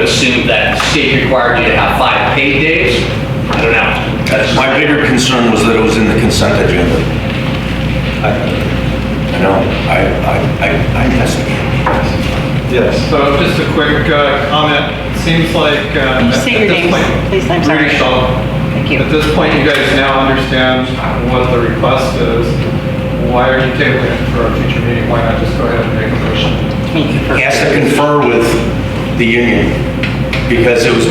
assumed that the state required you to have 5 paid days. I don't know. My bigger concern was that it was in the consent agenda. I know, I investigated. Yes. So just a quick comment. It seems like at Say your this name, point, please. I'm sorry. Rudy Shaw. Thank you. At this point, you guys now understand what the request is. Why are you tabling it for a future meeting? Why not just go ahead and make a motion? He has to confer with the union because it was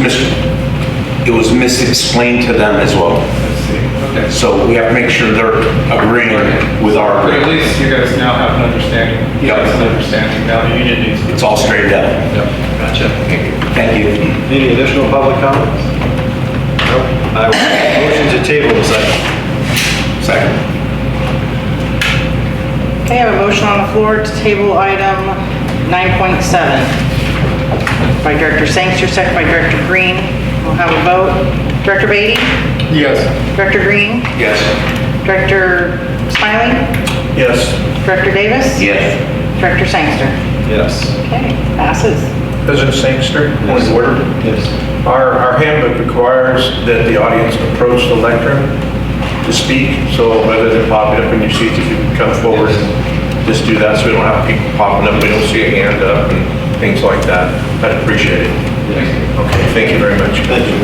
misexplained to them as well. Let's see. Okay. So we have to make sure they're agreeing with our But at agreement. least you guys now have an understanding. You Yep. have an understanding now. The union needs. It's all straightened out. Yep. Gotcha. Thank you. Any additional public comments? No. I will motion to table this item. Second. Okay, I have a motion on the floor to table item 9.7 by Director Sangster, second by Director Green. We'll have a vote. Director Beatty? Yes. Director Green? Yes. Director Smiley? Yes. Director Davis? Yes. Director Sangster? Yes. Okay, passes. President Sangster, point of order. Yes. Our handbook requires that the audience approach the lectern to speak, so rather than popping up in your seats, if you can come forward and just do that, so we don't have people popping up, we don't see a hand up and things like that. I'd appreciate it. Okay, thank you very much. Thank you.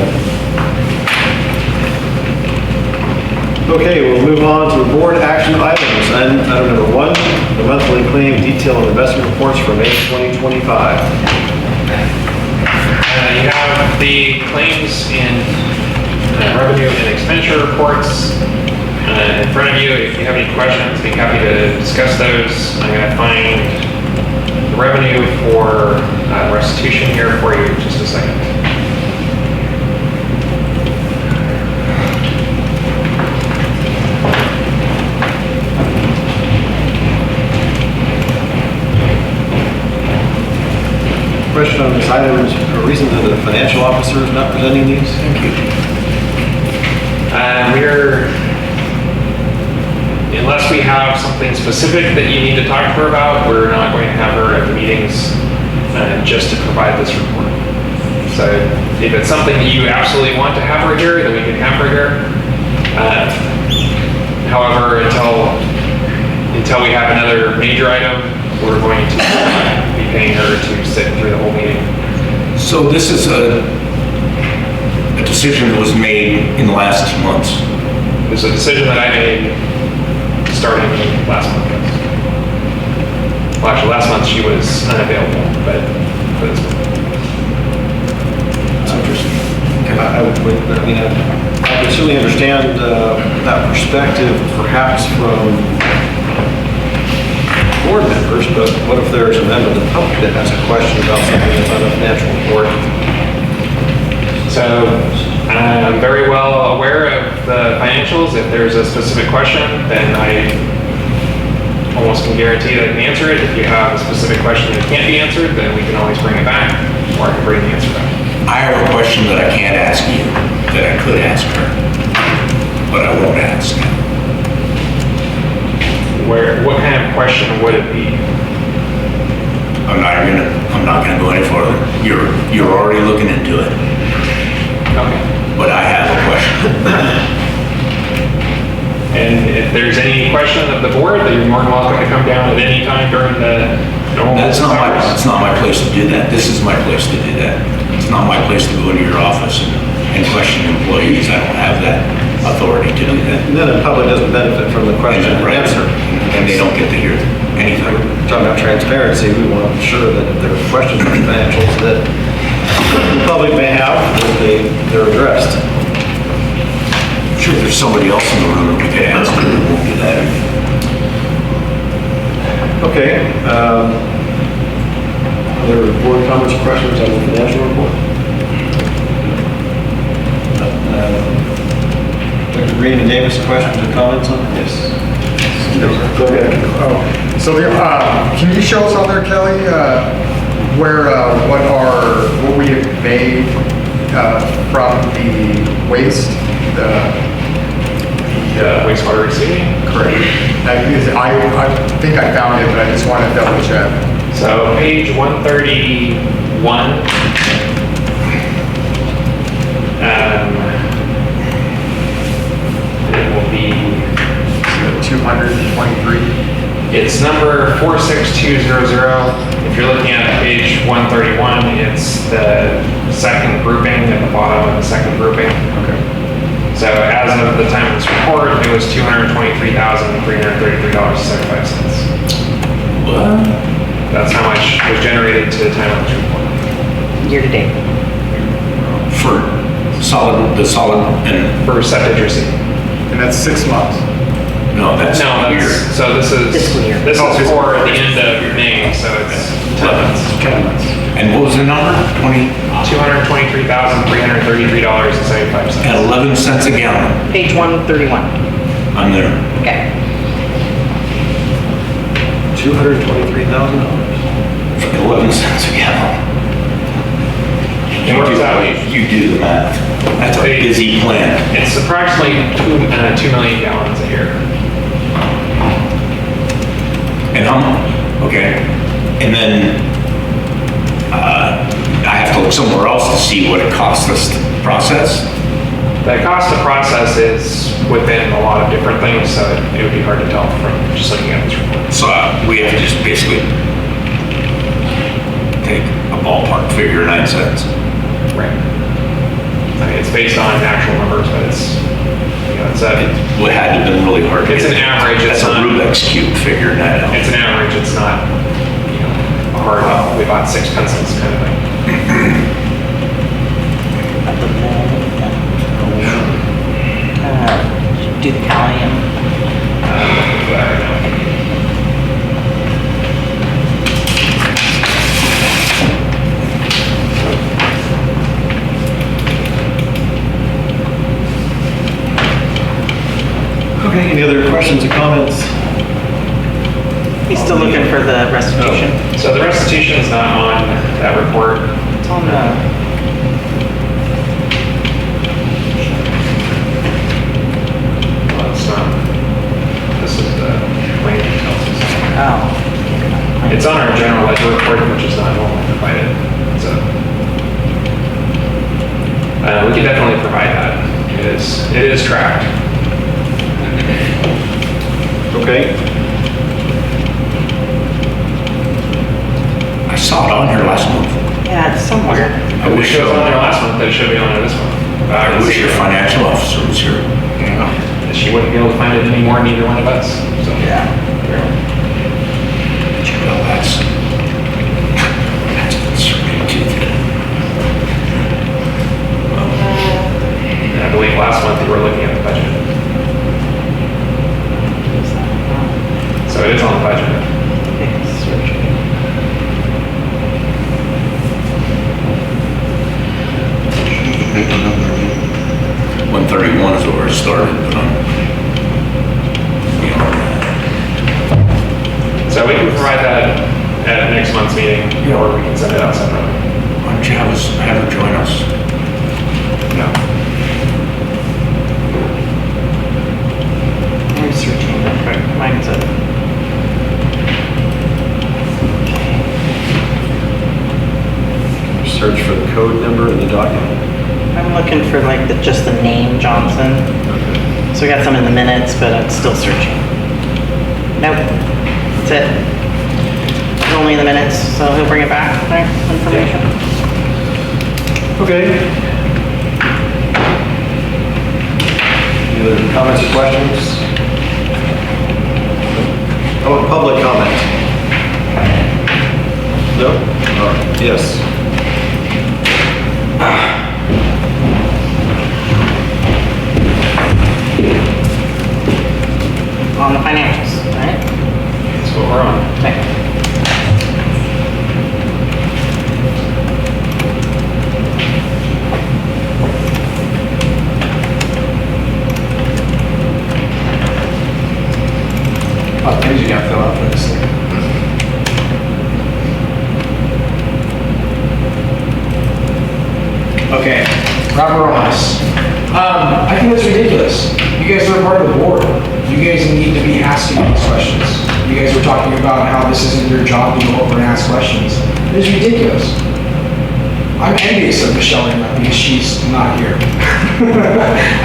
Okay, we'll move on to board action items. And item number 1, the monthly claim detail and investment reports for May 2025. You have the claims in revenue and expenditure reports in front of you. If you have any questions, I'd be happy to discuss those. I'm going to find the revenue for restitution here for you in just a second. Question on this item is a reason that the financial officer is not presenting these? Thank you. Unless we have something specific that you need to talk to her about, we're not going to have her at the meetings just to provide this report. So if it's something that you absolutely want to have her here, then we can have her here. However, until we have another major item, we're going to be paying her to sit through the whole meeting. So this is a decision that was made in the last 2 months. It was a decision that I made starting last month. Yes. Well, actually, last month she was unavailable, but for this month. That's interesting. I could certainly understand that perspective perhaps from board members, but what if there's a member of the public that has a question about something that's on a financial report? So I'm very well aware of the financials. If there's a specific question, then I almost can guarantee that I can answer it. If you have a specific question that can't be answered, then we can always bring it back, or I can bring the answer back. I have a question that I can't ask you, that I could ask her, but I won't ask. What kind of question would it be? I'm not gonna go any further. You're already looking into it, Okay. but I have a question. And if there's any question of the board, then you're more than welcome to come down at any time during the normal That's business hours. it's not my place to do that. This is my place to do that. It's not my place to go into your office and question employees. I don't have that authority to do that. And then the public doesn't benefit from the question and Right. answer. And they don't get to hear anything. Talking about transparency, we want to ensure that if there are questions on financials that the public may have, that they're addressed. Sure, if there's somebody else in the room that we could ask, but we won't do that. Okay. Other board comments or questions on the financial report? Dr. Green and Davis, questions or comments on it? Yes. Go ahead. Oh, so can you show us out there, Kelly, where what we have made from the waste, the Wastewater receiving? correct? I think I found it, but I just want to double check. So page 131, the second grouping at the bottom of the second grouping. Okay. So as of the time of this report, it was $223,333.75. What? That's how much was generated to the time of this report. Year to date. For the solid, and, For septic receipt. And that's 6 months. no, that's No, weird. that's, so this is, Fiscal year. this is for the end of May, so it's 10 months. 10 months. And what was the number? 20, $223,333.75. at 11 cents a gallon. Page 131. I'm there. Okay. $223,000. 11 cents a gallon. It works out. You do the math. That's a busy plant. It's approximately 2 million gallons a year. And okay. And then, I have to look somewhere else to see what it costs us to process. The cost to process is within a lot of different things, so it would be hard to tell from just looking at this report. So we have to just basically take a ballpark figure, 9 cents. Right. I mean, it's based on actual numbers, but it's, you know, it's It had to have been really hard. to It's get. an average, it's That's a not- Rubik's Cube figuring that out. it's an average, it's not, you know, a hard, we bought 6 pencils kind of thing. Do the calcium. Okay, any other questions or comments? He's still looking for the restitution. So the restitution is not on that report. It's on the, Well, it's not. This is the claim details. oh. It's on our general ledger report, which is not normally provided, so. We can definitely provide that. It is tracked. Okay. I saw it on here last month. Yeah, it's somewhere. I wish, It was on there last month, but it should be on there this month. I wish your financial officer was here. She wouldn't be able to find it anymore, neither one of us, so. Yeah. Well, that's concerning too. And I believe last month we were looking at the budget. So it is on the budget. It's searching. 131 is where it started, but So we can provide that at next month's meeting, or we can send it out separately. why don't you have her join us? No. I'm searching real quick. Mine's up. Search for the code number in the document. I'm looking for like just the name Johnson. So we got some in the minutes, but I'm still searching. Nope. That's it. It's only in the minutes, so he'll bring it back, right? Information. Okay. Any other comments or questions? Oh, public comment. No? All right, yes. On the financials, right? That's what we're on. Okay. Oh, things you gotta fill out for this thing. Okay, Robert Ross. I think that's ridiculous. You guys are a part of the board. You guys need to be asking these questions. You guys were talking about how this isn't your job to go over and ask questions. It is ridiculous. I'm envious of Michelle right now because she's not here.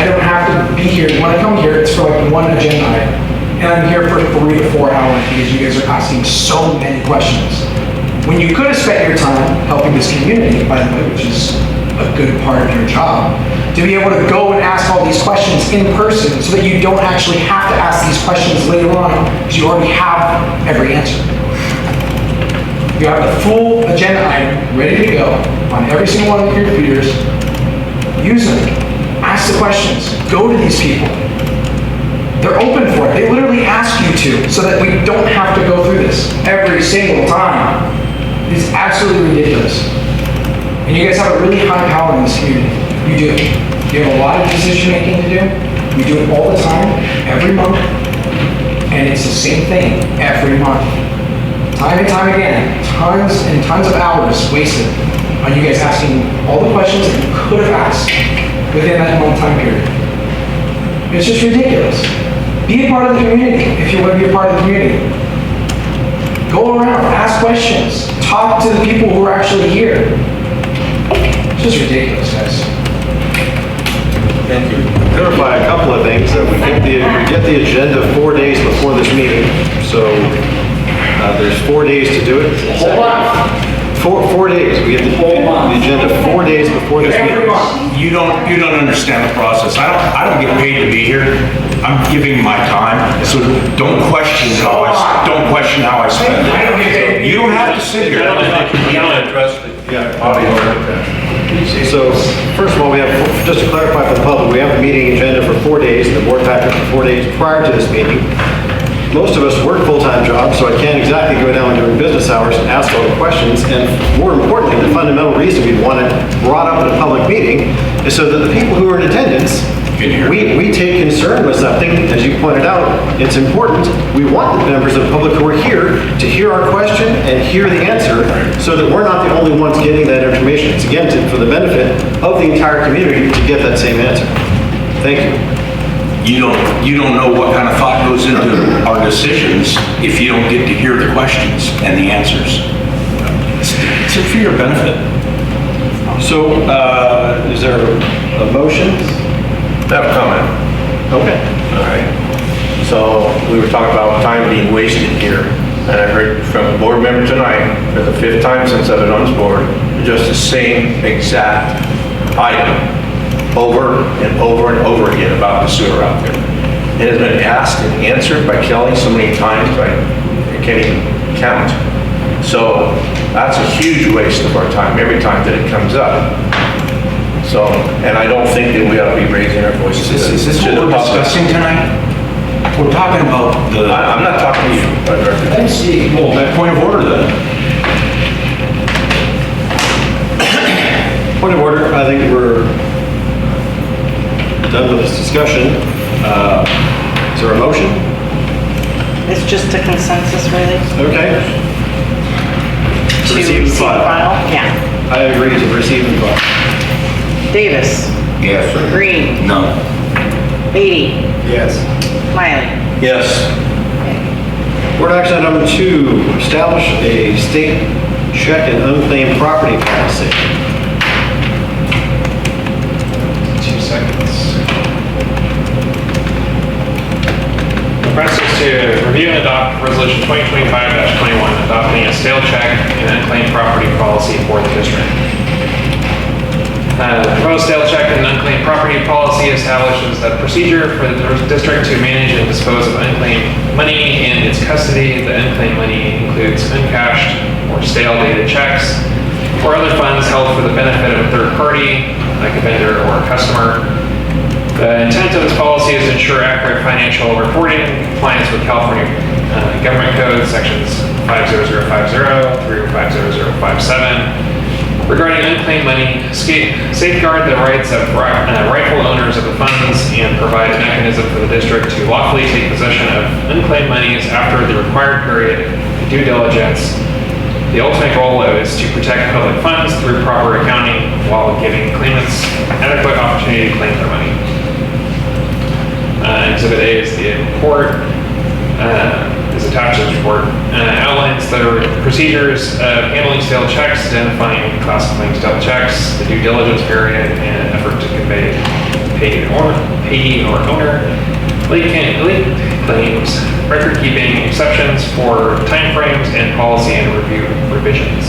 I don't have to be here. When I come here, it's for like one agenda item. And I'm here for 3 to 4 hours because you guys are asking so many questions. when you could have spent your time helping this community, by the way, which is a good part of your job, to be able to go and ask all these questions in person so that you don't actually have to ask these questions later on because you already have every answer. You have the full agenda item ready to go on every single one of your computers. Use them. Ask the questions. Go to these people. They're open for it. They literally ask you to so that we don't have to go through this every single time. It's absolutely ridiculous. And you guys have a really high power in this community. You do. You have a lot of decision making to do. We do it all the time, every month. And it's the same thing every month. Time and time again, tons and tons of hours wasted on you guys asking all the questions that you could have asked within that one time period. It's just ridiculous. Be a part of the community if you want to be a part of the community. Go around, ask questions, talk to the people who are actually here. It's just ridiculous, guys. And clarify a couple of things. We get the agenda 4 days before this meeting, so there's 4 days to do it. Hold on. 4 days. We get the agenda 4 days before this meeting. You don't understand the process. I don't get paid to be here. I'm giving my time, so don't question how I spend it. You don't have to sit here. So, first of all, we have, just to clarify for the public, we have the meeting agenda for 4 days, the board packet for 4 days prior to this meeting. Most of us work full-time jobs, so I can't exactly go down during business hours and ask all the questions. And more importantly, the fundamental reason we want it brought up at a public meeting is so that the people who are in attendance, we take concern with something, as you pointed out, it's important. We want the members of the public who are here to hear our question and hear the answer so that we're not the only ones getting that information. It's again for the benefit of the entire community to get that same answer. Thank you. You don't know what kind of thought goes into our decisions if you don't get to hear the questions and the answers. It's for your benefit. So, is there a motion? I have a comment. Okay. All right. So we were talking about time being wasted here. And I heard from a board member tonight, for the 5th time since I've been on this board, just the same exact item over and over and over again about the sewer out there. It has been asked and answered by Kelly so many times, I can't even count. So that's a huge waste of our time every time that it comes up. So, and I don't think that we ought to be raising our voices. Is this what we're discussing tonight? We're talking about the... I'm not talking to you, Director. Let's see. Well, that point of order then. Point of order, I think we're done with this discussion. Is there a motion? It's just a consensus, really. Okay. To Receive and file. Yeah. I agree to receive and file. Davis. Yes. Green. No. Beatty. Yes. Miley. Yes. Board action item 2, establish a state check and unclaimed property policy. 2 seconds. The request is to review and adopt Resolution 2025-21, adopting a sale check and unclaimed property policy for the district. The proposed sale check and unclaimed property policy establishes a procedure for the district to manage and dispose of unclaimed money in its custody. The unclaimed money includes uncashed or stale dated checks or other funds held for the benefit of a third party, like a vendor or a customer. The intent of this policy is to ensure accurate financial reporting in compliance with California Government Code sections 50050 through 50057. Regarding unclaimed money, safeguard the rights of rightful owners of the funds and provide a mechanism for the district to lawfully take possession of unclaimed monies after the required period of due diligence. The ultimate goal is to protect public funds through proper accounting while giving claimants adequate opportunity to claim their money. Exhibit A is the report. Is attached to this report, outlines the procedures of handling stale checks, identifying classifying stale checks, the due diligence period, and an effort to convey payee or owner, late claims, record keeping exceptions for timeframes and policy and review revisions.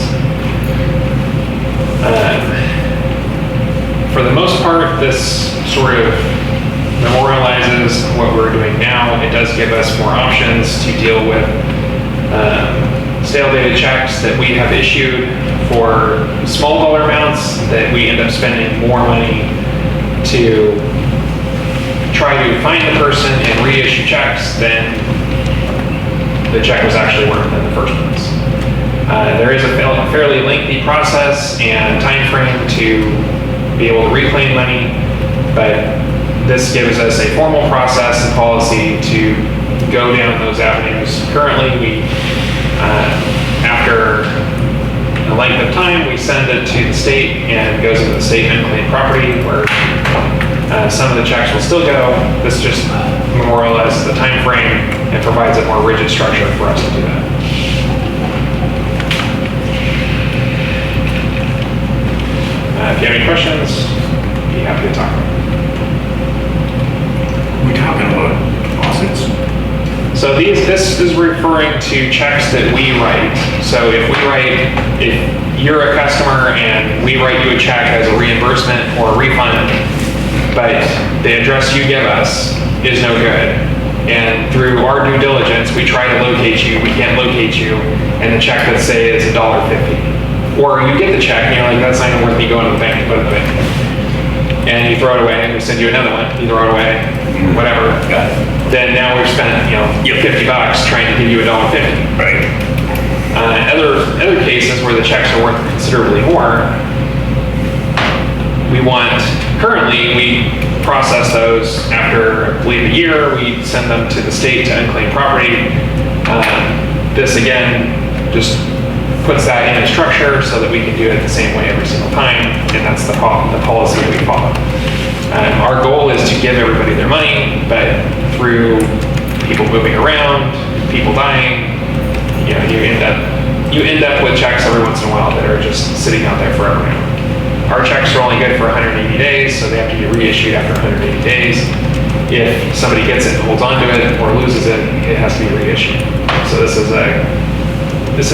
For the most part, this sort of memorializes what we're doing now. It does give us more options to deal with stale dated checks that we have issued for small dollar amounts that we end up spending more money to try to find the person and reissue checks than the check was actually worth in the first place. There is a fairly lengthy process and time frame to be able to reclaim money, but this gives us a formal process and policy to go down those avenues. Currently, we, after a length of time, we send it to the state and it goes into the state unclaimed property where some of the checks will still go. This just memorializes the time frame and provides a more rigid structure for us to do that. If you have any questions, I'd be happy to talk about it. We talking about deposits? So this is referring to checks that we write. So if you're a customer and we write you a check as a reimbursement or a refund, but the address you give us is no good, and through our due diligence, we try to locate you, we can't locate you, and the check, let's say, is $1.50. Or you get the check and you're like, that's not even worth me going to the bank to put it in the bank. And you throw it away and we send you another one, you throw it away, whatever. Then now we've spent, $50 trying to give you $1.50. Right. Other cases where the checks are worth considerably more, currently we process those after, I believe, a year. We send them to the state to unclaimed property. This again just puts that in a structure so that we can do it the same way every single time, and that's the policy that we follow. Our goal is to give everybody their money, but through people moving around, people dying, you end up with checks every once in a while that are just sitting out there forever now. Our checks are only good for 180 days, so they have to be reissued after 180 days. If somebody gets it and holds on to it or loses it, it has to be reissued. So this is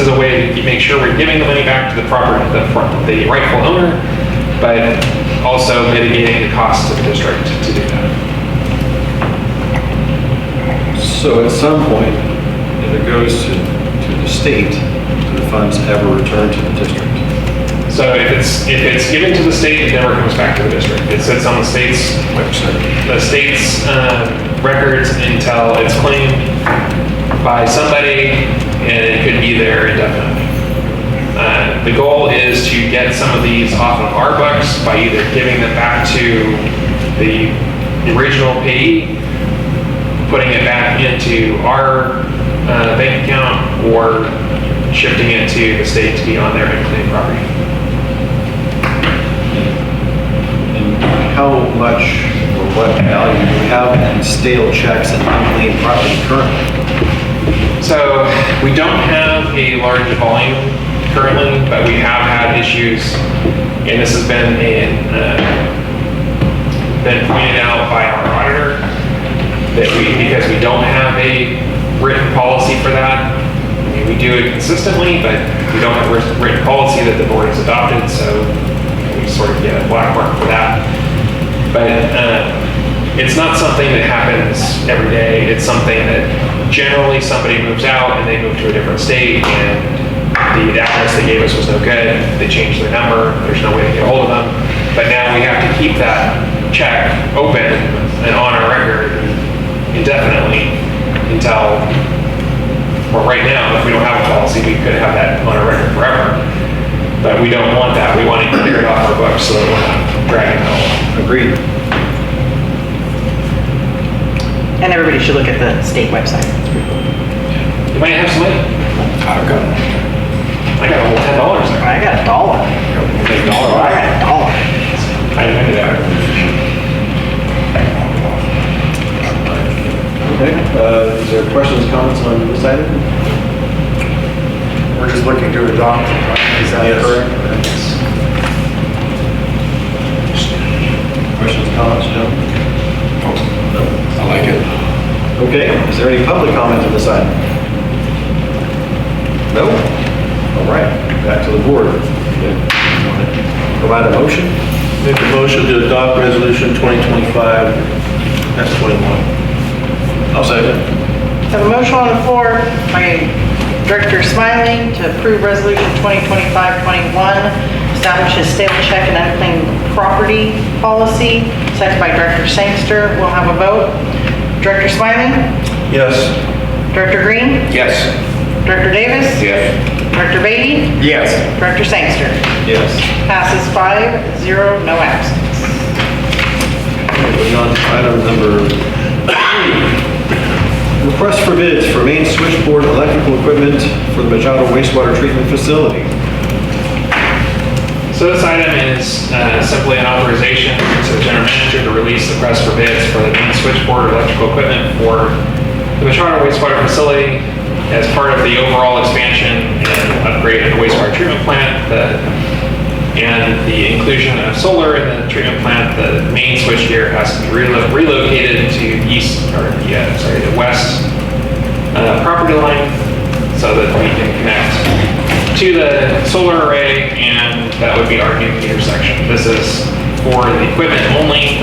a way to make sure we're giving the money back to the rightful owner, but also mitigating the cost to the district to do that. So at some point, if it goes to the state, do the funds ever return to the district? So if it's given to the state, it never comes back to the district. It sits on the state's website, the state's records until it's claimed by somebody, and it could be there indefinitely. The goal is to get some of these off of our books by either giving them back to the original payee, putting it back into our bank account, or shifting it to the state to be on their unclaimed property. And how much or what value do we have in stale checks and unclaimed property currently? So we don't have a large volume currently, but we have had issues, and this has been pointed out by our auditor, that because we don't have a written policy for that. I mean, we do it consistently, but we don't have a written policy that the board has adopted, so we sort of get a black mark for that. But it's not something that happens every day. It's something that generally somebody moves out and they move to a different state, and the address they gave us was no good. They changed their number. There's no way to get a hold of them. But now we have to keep that check open and on our record indefinitely until, well, right now, if we don't have a policy, we could have that on our record forever. But we don't want that. We want to clear it off our books so that we're not dragging it along. Agreed. And everybody should look at the state website. You might have some money. I got a whole $10 there. I got $1. I got $1. I knew that. Okay, is there questions, comments on this item? We're just looking to adopt, is that Yes. correct? Questions, comments, no? I like it. there any public comment on this item? No? All right, back to the board. Provide a motion? Make a motion to adopt resolution 2025, that's 21. I'll second. Have a motion on the floor by Director Smiley to approve Resolution 2025-21, establish a stale check and unclaimed property policy, seconded by Director Sangster. We'll have a vote. Director Smiley? Yes. Director Green? Yes. Director Davis? Yes. Director Beatty? Yes. Director Sangster? Yes. Passes 5-0, no absence. Moving on to item number 3. Request for bids for main switchboard electrical equipment for the Machado wastewater treatment facility. So this item is simply an authorization to the general manager to release the press for bids for the main switchboard electrical equipment for the Machado wastewater facility as part of the overall expansion and upgrade of the wastewater treatment plant, and the inclusion of solar in the treatment plant. The main switchgear has to be relocated to the west property line so that we can connect to the solar array, and that would be our new meter section. This is for the equipment only.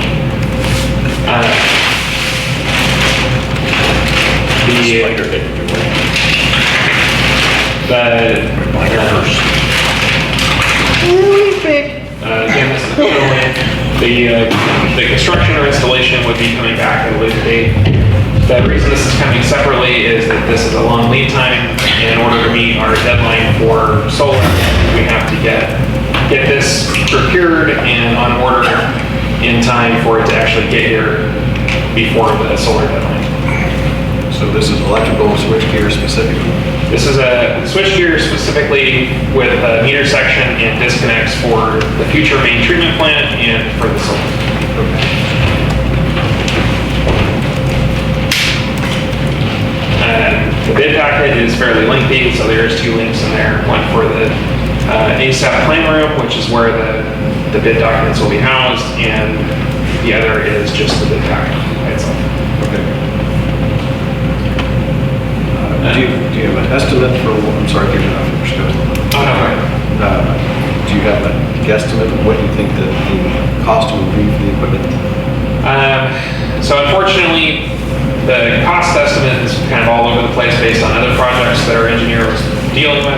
Again, this is the construction or installation would be coming back at a later date. The reason this is coming separately is that this is a long lead time. In order to meet our deadline for solar, we have to get this procured and on order in time for it to actually get here before the solar deadline. So this is electrical switchgear specifically? This is a switchgear specifically with a meter section and disconnects for the future main treatment plant and for the solar. The bid packet is fairly lengthy, so there's 2 links in there. One for the ASAP plan room, which is where the bid documents will be housed, and the other is just the bid packet by itself. Okay. Do you have an estimate for, I'm sorry, give it up first. Oh, no, right. Do you have a guesstimate of what you think that the cost would be for the equipment? So unfortunately, the cost estimate is kind of all over the place based on other projects that our engineer was dealing with.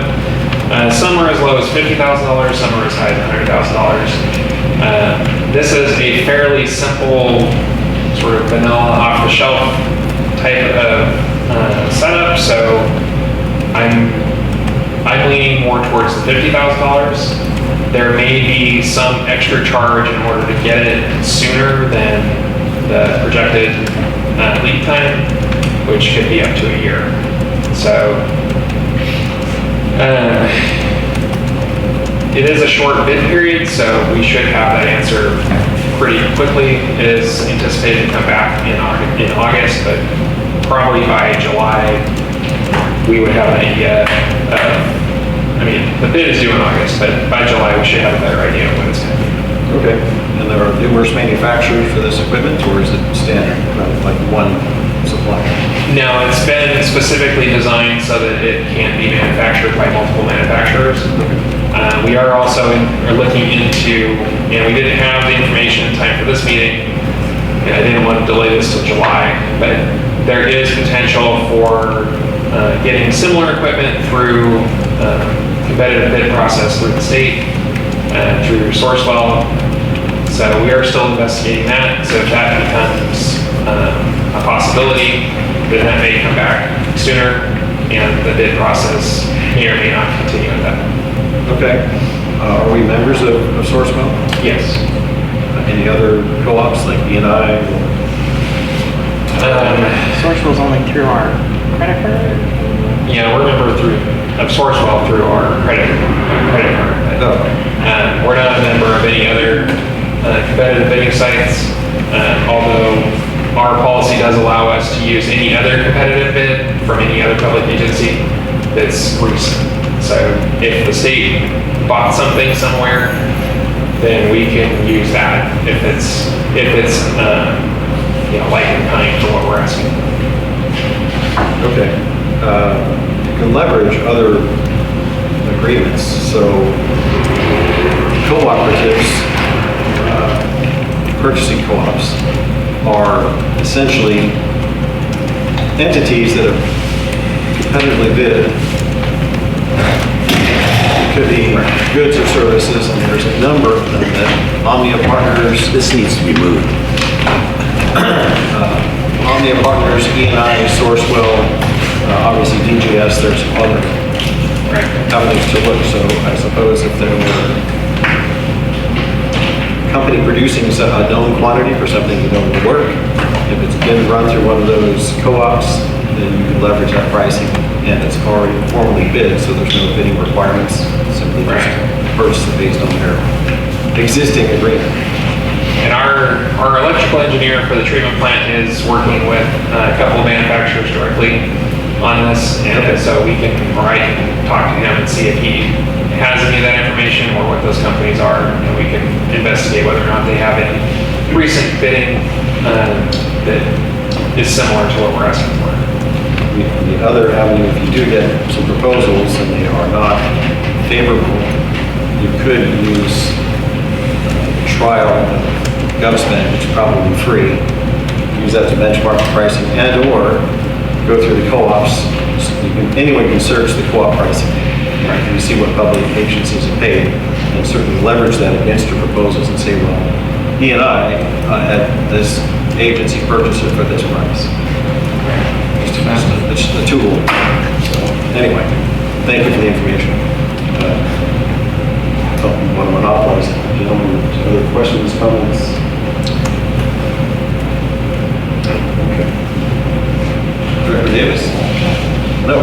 Some are as low as $50,000, some are as high as $100,000. This is a fairly simple, sort of vanilla, off-the-shelf type of setup, so I'm leaning more towards the $50,000. There may be some extra charge in order to get it sooner than the projected lead time, which could be up to a year. So it is a short bid period, so we should have that answer pretty quickly. It is anticipated to come back in August, but probably by July we would have an idea. The bid is due in August, but by July we should have a better idea of what it's going to be. Okay. And there are numerous manufacturers for this equipment, or is it standard, like one supplier? No, it's been specifically designed so that it can be manufactured by multiple manufacturers. We are also looking into, we didn't have the information in time for this meeting, and I didn't want to delay this till July, but there is potential for getting similar equipment through competitive bid process through the state, through Sourcewell. So we are still investigating that. So if that becomes a possibility, then that may come back sooner, and the bid process may or may not continue with that. Okay. Are we members of Sourcewell? Yes. Any other co-ops like B&I? Sourcewell's only through our credit card? Yeah, we're a member of Sourcewell through our credit card. No. We're not a member of any other competitive bidding sites, although our policy does allow us to use any other competitive bid from any other public agency that's recent. So if the state bought something somewhere, then we can use that if it's like in kind for what we're asking. Okay. You can leverage other agreements, so cooperatives, purchasing co-ops are essentially entities that have competitively bid. It could be goods or services, and there's a number of them that Omnia Partners, This needs to be moved. Omnia Partners, E&I, Sourcewell, obviously DGS, there's other companies to look, so I suppose if there were a company producing a known quantity for something you know will work, if it's been run through one of those co-ops, then you can leverage that pricing, and it's already formally bid, so there's no bidding requirements, simply just purchase it based on their existing agreement. And our electrical engineer for the treatment plant is working with a couple of manufacturers directly on this, and so we can, or I can talk to him and see if he has any of that information or what those companies are, and we can investigate whether or not they have any recent bidding that is similar to what we're asking for. The other avenue, if you do get some proposals and they are not favorable, you could use trial GovSpend, which is probably free, use that to benchmark the pricing and/or go through the co-ops. So anyone can search the co-op pricing and see what public agencies have paid, and certainly leverage that against your proposals and say, well, E&I had this agency purchase it for this price. It's the tool. So anyway, thank you for the information. I don't want to monopolize it. Gentlemen, other questions, comments? Okay. Director Davis? No.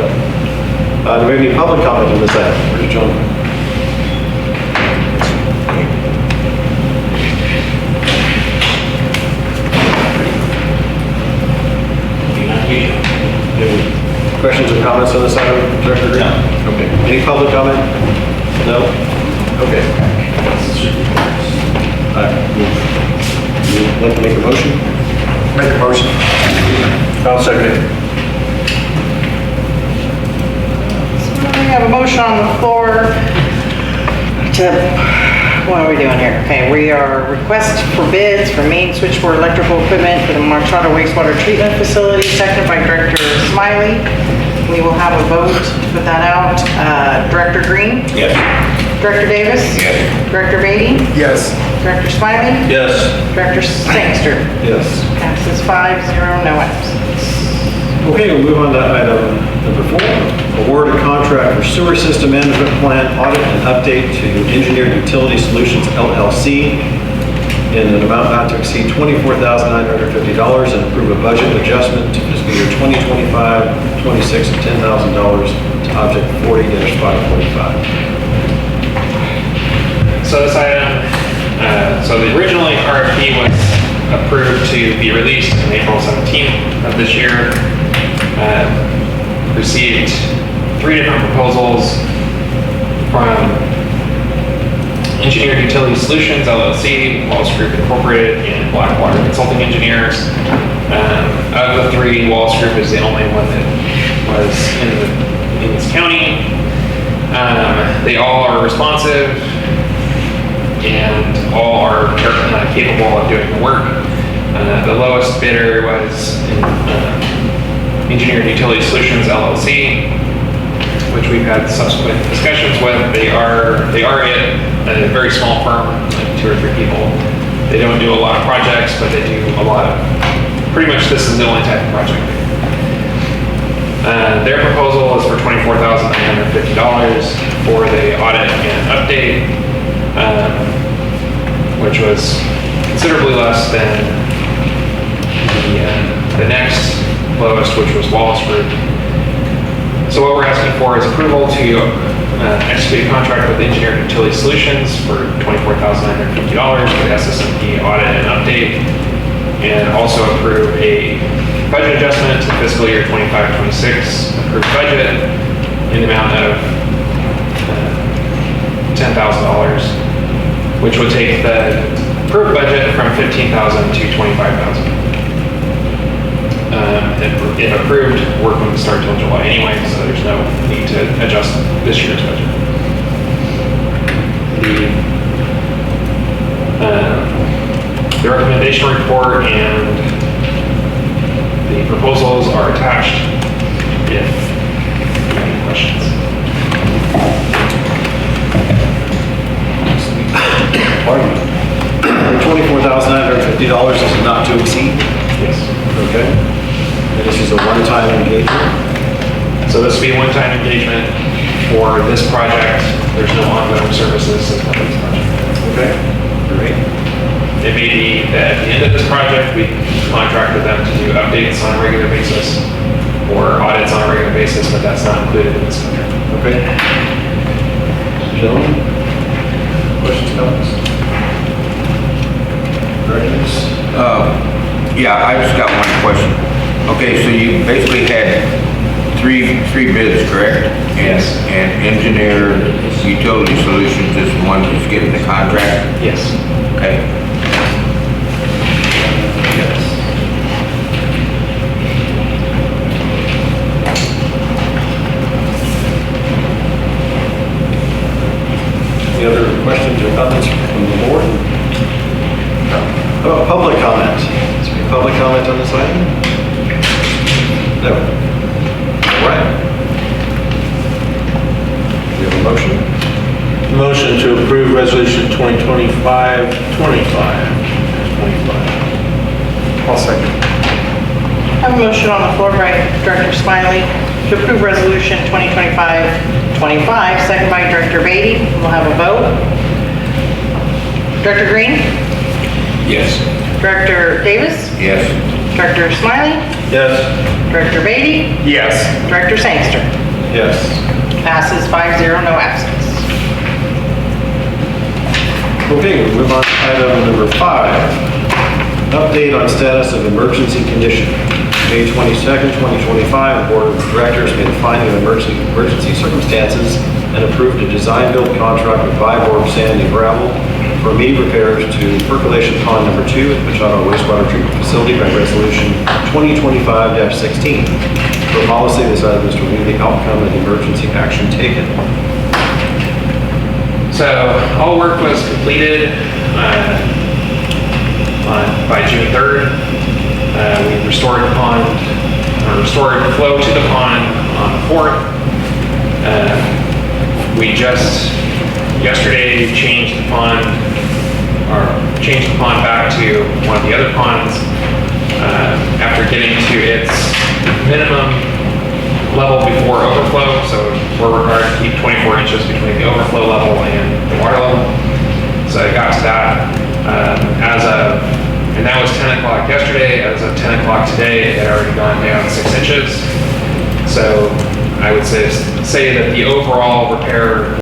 Do we have any public comment on this item? Where's John? Any questions or comments on this item, Director Green? No. Okay. Any public comment? No? Okay. You'd like to make a motion? Make a motion. I'll second it. We have a motion on the floor to, what are we doing here? Okay, we are request for bids for main switchboard electrical equipment for the Marchada wastewater treatment facility, seconded by Director Smiley. We will have a vote to put that out. Director Green? Yes. Director Davis? Yes. Director Beatty? Yes. Director Smiley? Yes. Director Sangster? Yes. Passes 5-0, no absence. Okay, we'll move on to item number 4. Award a contract for sewer system management plan audit and update to Engineered Utility Solutions LLC in an amount not to exceed $24,950 and approve a budget adjustment to fiscal year 2025-26 of $10,000 to object 40-545. So this item, so the original RFP was approved to be released on April 17th of this year. Received 3 different proposals from Engineered Utility Solutions LLC, Walls Group Incorporated, and Blackwater Consulting Engineers. Of the 3, Walls Group is the only one that was in this county. They all are responsive and all are capable of doing the work. The lowest bidder was Engineered Utility Solutions LLC, which we've had subsequent discussions with. They are a very small firm, like 2 or 3 people. They don't do a lot of projects, but they do a lot of, pretty much this is the only type of project. Their proposal is for $24,950 for the audit and update, which was considerably less than the next lowest, which was Wallace Group. So what we're asking for is approval to execute a contract with Engineered Utility Solutions for $24,950 for the SSMP audit and update, and also approve a budget adjustment to fiscal year 25-26 approved budget in the amount of $10,000, which would take the approved budget from $15,000 to $25,000. if approved, work wouldn't start till July anyway, so there's no need to adjust this year's budget. The recommendation report and the proposals are attached if you have any questions. $24,950 is not to exceed, Yes. okay? And this is a one-time engagement. So this will be a one-time engagement for this project. There's no ongoing services as part of this project. Okay, great. It may be that at the end of this project, we contract with them to do updates on a regular basis or audits on a regular basis, but that's not included in this contract. Okay. Gentlemen, questions, comments? Directors? Yeah, I just got one question. Okay, so you basically had three bids, correct? Yes. And engineer, utility solutions is the one that's getting the contract? Yes. Okay. Any other questions or comments from the board? How about public comment? Is there any public comment on this item? No. All right. We have a motion? Motion to approve resolution 2025-25. I'll second. I have a motion on the floor by Director Smiley to approve Resolution 2025-25, second by Director Beatty. We'll have a vote. Director Green? Yes. Director Davis? Yes. Director Smiley? Yes. Director Beatty? Yes. Director Sangster? Yes. Passes 5-0, no absence. Okay, we'll move on to item number 5. Update on status of emergency condition. May 22nd, 2025, the Board of Directors made a finding of emergency circumstances and approved a design-build contract with Viborg Sand and Gravel for immediate repairs to percolation pond number 2 at Machado Wastewater Treatment Facility by Resolution 2025-16. For policy, this item is to review the outcome of the emergency action taken. So all work was completed by June 3rd. We restored the pond, restored flow to the pond on the 4th. We just yesterday changed the pond back to one of the other ponds after getting to its minimum level before overflow. So we're required to keep 24 inches between the overflow level and the water level. So I got to that and that was 10 o'clock yesterday. As of 10 o'clock today, it had already gone down 6 inches. So I would say that the overall repair